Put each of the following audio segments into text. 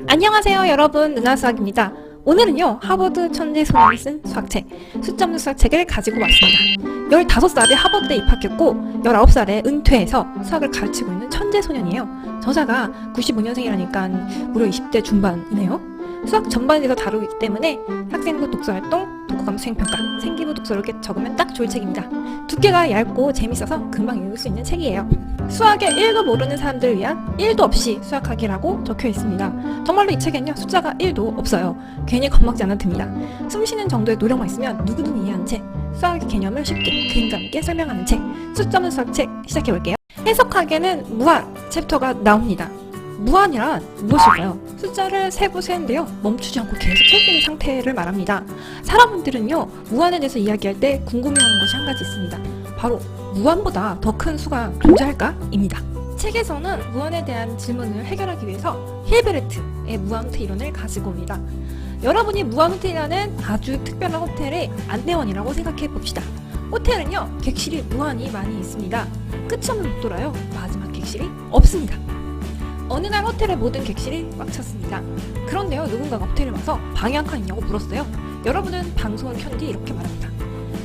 안녕하세요 여러분, 은하수학입니다. 오늘은요 하버드 천재소년이 쓴 수학책 숫자 없는 수학책을 가지고 왔습니다. 15살에 하버드에 입학했고 19살에 은퇴해서 수학을 가르치고 있는 천재소년이에요. 저자가 95년생이라니까 무려 20대 중반이네요. 수학 전반에 대해서 다루기 때문에 학생부 독서활동, 독후감 수행평가, 생기부 독서 이렇게 적으면 딱 좋을 책입니다. 두께가 얇고 재밌어서 금방 읽을 수 있는 책이에요. 수학에 1도 모르는 사람들을 위한 1도 없이 수학하기라고 적혀 있습니다. 정말로 이 책엔요 숫자가 1도 없어요. 괜히 겁먹지 않아도 됩니다. 숨쉬는 정도의 노력만 있으면 누구든 이해하는 책, 수학의 개념을 쉽게 그림과 함께 설명하는 책, 숫자 없는 수학책 시작해볼게요. 해석하기에는 무한 챕터가 나옵니다. 무한이란 무엇일까요? 숫자를 세고 세는데요 멈추지 않고 계속 셀 수 있는 상태를 말합니다. 사람들은요 무한에 대해서 이야기할 때 궁금해하는 것이 한 가지 있습니다. 바로 무한보다 더 큰 수가 존재할까? 입니다. 책에서는 무한에 대한 질문을 해결하기 위해서 힐베르트의 무한호텔 이론을 가지고 옵니다. 여러분이 무한호텔이라는 아주 특별한 호텔의 안내원이라고 생각해 봅시다. 호텔은요 객실이 무한히 많이 있습니다. 끝이 없는 복도라요 마지막 객실이 없습니다. 어느 날 호텔의 모든 객실이 꽉 찼습니다. 그런데요 누군가가 호텔에 와서 방이 한 칸 있냐고 물었어요. 여러분은 방송을 켠 뒤 이렇게 말합니다.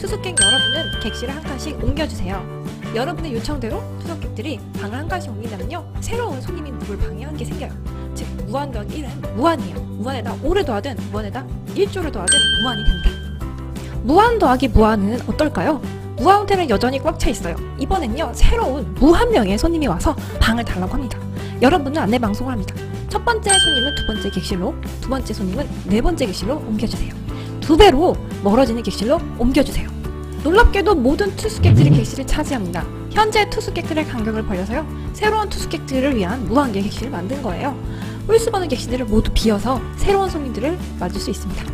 투숙객 여러분은 객실을 한 칸씩 옮겨주세요. 여러분의 요청대로 투숙객들이 방을 한 칸씩 옮긴다면요 새로운 손님이 묵을 방이 한 개 생겨요. 즉 무한 더하기 1은 무한이에요. 무한에다 5를 더하든 무한에다 1조를 더하든 무한이 됩니다. 무한 더하기 무한은 어떨까요? 무한 호텔은 여전히 꽉 차 있어요. 이번엔요 새로운 무한 명의 손님이 와서 방을 달라고 합니다. 여러분은 안내 방송을 합니다. 첫 번째 손님은 두 번째 객실로, 두 번째 손님은 네 번째 객실로 옮겨주세요. 2배로 멀어지는 객실로 옮겨주세요. 놀랍게도 모든 투숙객들이 객실을 차지합니다. 현재 투숙객들의 간격을 벌려서요 새로운 투숙객들을 위한 무한개 객실을 만든 거예요. 홀수받은 객실들을 모두 비워서 새로운 손님들을 맞을 수 있습니다.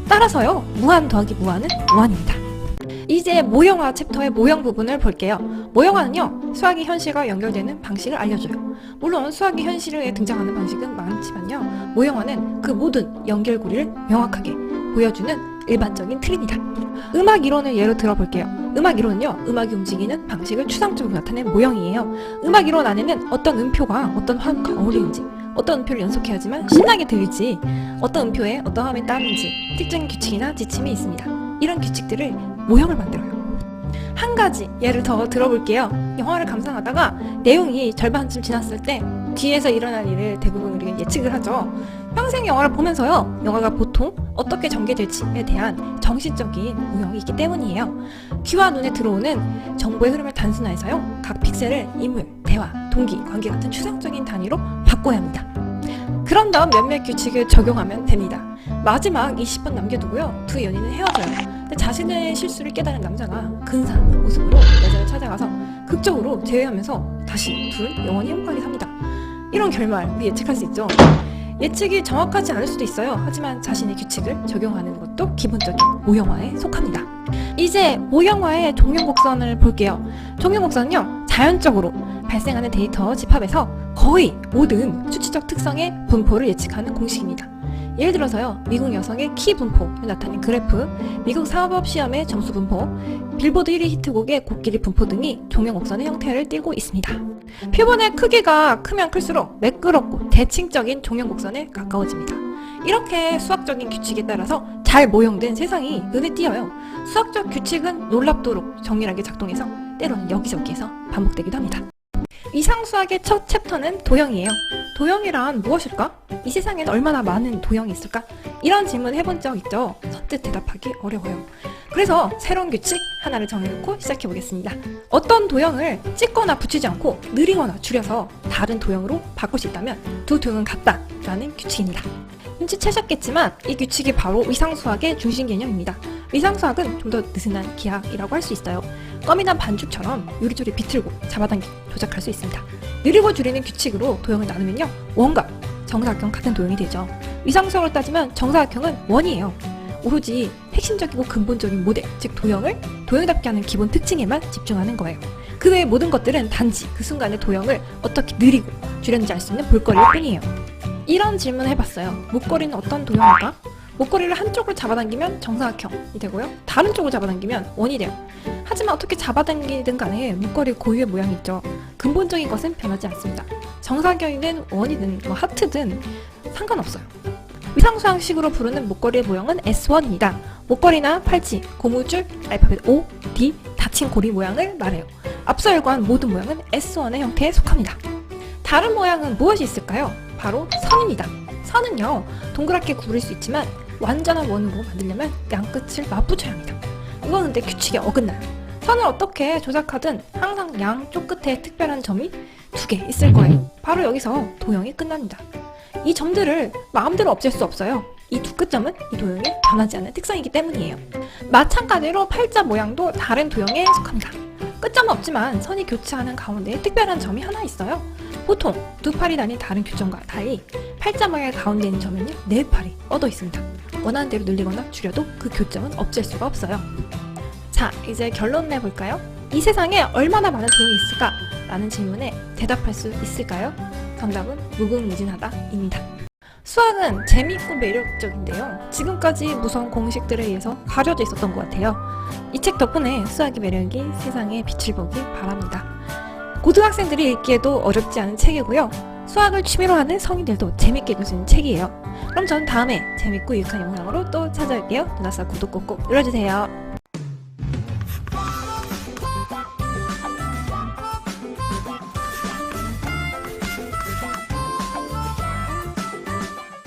따라서요 무한 더하기 무한은 무한입니다. 이제 모형화 챕터의 모형 부분을 볼게요. 모형화는요 수학이 현실과 연결되는 방식을 알려줘요. 물론 수학이 현실에 등장하는 방식은 많지만요 모형화는 그 모든 연결고리를 명확하게 보여주는 일반적인 틀입니다. 음악 이론을 예로 들어볼게요. 음악 이론은요 음악이 움직이는 방식을 추상적으로 나타낸 모형이에요. 음악 이론 안에는 어떤 음표가 어떤 화음과 어울리는지, 어떤 음표를 연속해야지만 신나게 들릴지, 어떤 음표에 어떤 화음이 따르는지 특정인 규칙이나 지침이 있습니다. 이런 규칙들을 모형을 만들어요. 한 가지 예를 더 들어볼게요. 영화를 감상하다가 내용이 절반쯤 지났을 때 뒤에서 일어날 일을 대부분 우리가 예측을 하죠. 평생 영화를 보면서요 영화가 보통 어떻게 전개될지에 대한 정신적인 모형이 있기 때문이에요. 귀와 눈에 들어오는 정보의 흐름을 단순화해서요 각 픽셀을 인물, 대화, 동기, 관계 같은 추상적인 단위로 바꿔야 합니다. 그런 다음 몇몇 규칙을 적용하면 됩니다. 마지막 20분 남겨두고요 두 연인은 헤어져요. 근데 자신의 실수를 깨달은 남자가 근사한 모습으로 여자를 찾아가서 극적으로 제외하면서 다시 둘은 영원히 행복하게 삽니다. 이런 결말 우리 예측할 수 있죠. 예측이 정확하지 않을 수도 있어요. 하지만 자신의 규칙을 적용하는 것도 기본적인 모형화에 속합니다. 이제 모형화의 종용곡선을 볼게요. 종용곡선은요 자연적으로 발생하는 데이터 집합에서 거의 모든 수치적 특성의 분포를 예측하는 공식입니다. 예를 들어서요 미국 여성의 키 분포를 나타낸 그래프, 미국 사법시험의 점수 분포, 빌보드 1위 히트곡의 곡길이 분포 등이 종용곡선의 형태를 띠고 있습니다. 표본의 크기가 크면 클수록 매끄럽고 대칭적인 종용곡선에 가까워집니다. 이렇게 수학적인 규칙에 따라서 잘 모형된 세상이 눈에 띄어요. 수학적 규칙은 놀랍도록 정밀하게 작동해서 때로는 여기저기에서 반복되기도 합니다. 이상수학의 첫 챕터는 도형이에요. 도형이란 무엇일까? 이 세상엔 얼마나 많은 도형이 있을까? 이런 질문 해본 적 있죠? 선뜻 대답하기 어려워요. 그래서 새로운 규칙 하나를 정해놓고 시작해보겠습니다. 어떤 도형을 찍거나 붙이지 않고 느리거나 줄여서 다른 도형으로 바꿀 수 있다면 두 도형은 같다라는 규칙입니다. 눈치채셨겠지만 이 규칙이 바로 위상수학의 중심 개념입니다. 위상수학은 좀 더 느슨한 기하이라고 할 수 있어요. 껌이나 반죽처럼 요리조리 비틀고 잡아당기 조작할 수 있습니다. 느리고 줄이는 규칙으로 도형을 나누면요 원과 정사각형 같은 도형이 되죠. 위상수학으로 따지면 정사각형은 원이에요. 오로지 핵심적이고 근본적인 모델, 즉 도형을 도형답게 하는 기본 특징에만 집중하는 거예요. 그 외의 모든 것들은 단지 그 순간의 도형을 어떻게 느리고 줄였는지 알 수 있는 볼거리일 뿐이에요. 이런 질문을 해봤어요. 목걸이는 어떤 도형일까? 목걸이를 한쪽으로 잡아당기면 정사각형이 되고요 다른 쪽으로 잡아당기면 원이 돼요. 하지만 어떻게 잡아당기든 간에 목걸이 고유의 모양이 있죠. 근본적인 것은 변하지 않습니다. 정사각형이든 원이든 하트든 상관없어요. 위상수양식으로 부르는 목걸이의 모형은 S1입니다. 목걸이나 팔찌, 고무줄, 알파벳 O, D, 닫힌 고리 모양을 말해요. 앞서 일과한 모든 모양은 S1의 형태에 속합니다. 다른 모양은 무엇이 있을까요? 바로 선입니다. 선은요, 동그랗게 구부릴 수 있지만 완전한 원으로 만들려면 양끝을 맞붙여야 합니다. 이건 근데 규칙에 어긋나요. 선을 어떻게 조작하든 항상 양쪽 끝에 특별한 점이 2개 있을 거예요. 바로 여기서 도형이 끝납니다. 이 점들을 마음대로 없앨 수 없어요. 이 두 끝점은 이 도형이 변하지 않는 특성이기 때문이에요. 마찬가지로 팔자 모양도 다른 도형에 속합니다. 끝점은 없지만 선이 교차하는 가운데에 특별한 점이 하나 있어요. 보통 두 팔이 달린 다른 규점과 달리 팔자 모양의 가운데 있는 점에는 네 팔이 뻗어 있습니다. 원하는 대로 늘리거나 줄여도 그 교점은 없앨 수가 없어요. 자, 이제 결론 내볼까요? 이 세상에 얼마나 많은 도형이 있을까? 라는 질문에 대답할 수 있을까요? 정답은 무궁무진하다입니다. 수학은 재미있고 매력적인데요. 지금까지 무서운 공식들에 의해서 가려져 있었던 것 같아요. 이 책 덕분에 수학의 매력이 세상에 빛을 보길 바랍니다. 고등학생들이 읽기에도 어렵지 않은 책이고요. 수학을 취미로 하는 성인들도 재밌게 읽을 수 있는 책이에요. 그럼 저는 다음에 재밌고 유익한 영상으로 또 찾아올게요. 누나수학 구독 꼭꼭 눌러주세요.